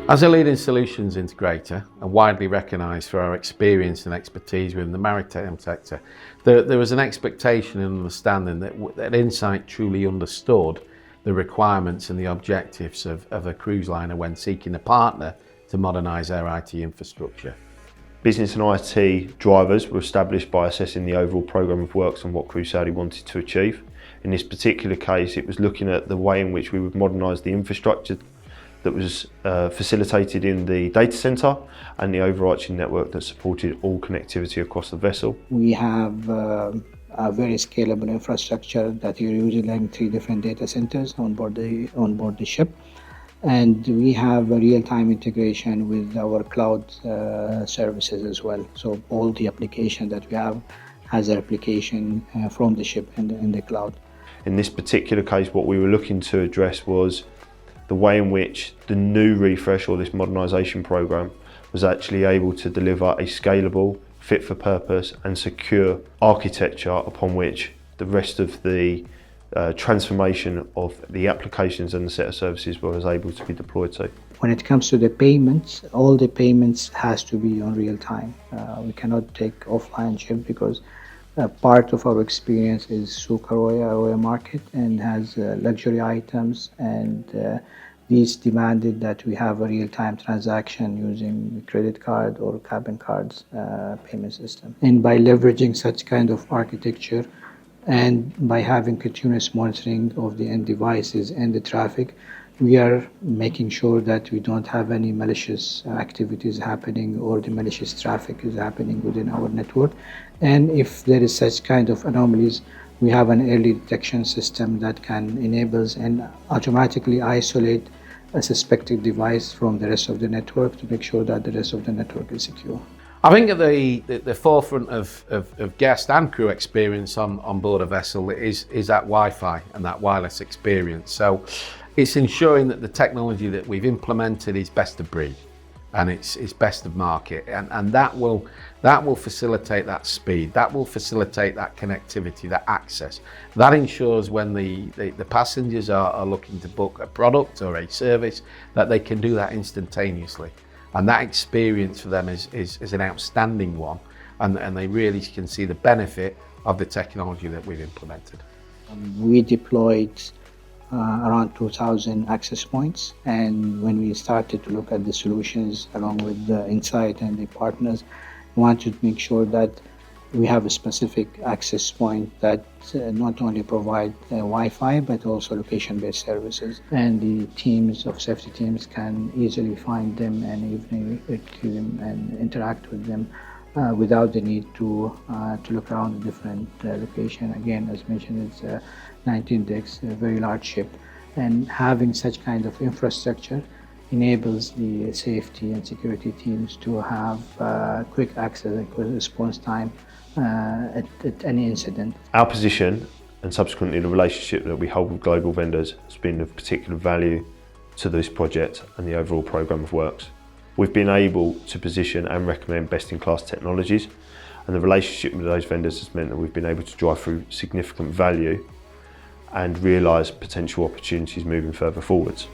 As a leading solutions integrator and widely recognised for our experience and expertise within the maritime sector, there was an expectation and understanding that Insight truly understood the requirements and the objectives of a cruise liner when seeking a partner to modernise their IT infrastructure. Business and IT drivers were established by assessing the overall programme of works and what Cruise Saudi wanted to achieve. In this particular case, it was looking at the way in which we would modernise the infrastructure that was facilitated in the data centre and the overarching network that supported all connectivity across the vessel. We have a very scalable infrastructure that you're utilizing 3 different data centers on board the ship, and we have a real-time integration with our cloud services as well. So all the application that we have has a replication from the ship in the cloud. In this particular case, what we were looking to address was the way in which the new refresh or this modernisation programme was actually able to deliver a scalable, fit for purpose and secure architecture upon which the rest of the transformation of the applications and the set of services was able to be deployed to. When it comes to the payments, all the payments has to be on real time. We cannot take offline ship because part of our experience is Souk Aroya market, and has luxury items, and these demanded that we have a real-time transaction using credit card or cabin cards payment system. And by leveraging such kind of architecture and by having continuous monitoring of the end devices and the traffic, we are making sure that we don't have any malicious activities happening or the malicious traffic is happening within our network. And if there is such kind of anomalies, we have an early detection system that can enable and automatically isolate a suspected device from the rest of the network to make sure that the rest of the network is secure. I think at the forefront of guest and crew experience on board a vessel is that Wi-Fi and that wireless experience. So it's ensuring that the technology that we've implemented is best of breed and it's best of market, and that will facilitate that speed, that will facilitate that connectivity, that access. That ensures when the passengers are looking to book a product or a service that they can do that instantaneously. And that experience for them is an outstanding one, and they really can see the benefit of the technology that we've implemented. We deployed around 2,000 access points, and when we started to look at the solutions along with the Insight and the partners, we wanted to make sure that we have a specific access point that not only provide Wi-Fi but also location-based services, and the teams of safety teams can easily find them and even retrieve them and interact with them without the need to look around a different location. Again, as mentioned, it's 19 decks, a very large ship, and having such kind of infrastructure enables the safety and security teams to have quick access and quick response time at any incident. Our position and subsequently the relationship that we hold with global vendors has been of particular value to this project and the overall programme of works. We've been able to position and recommend best-in-class technologies, and the relationship with those vendors has meant that we've been able to drive through significant value and realise potential opportunities moving further forwards.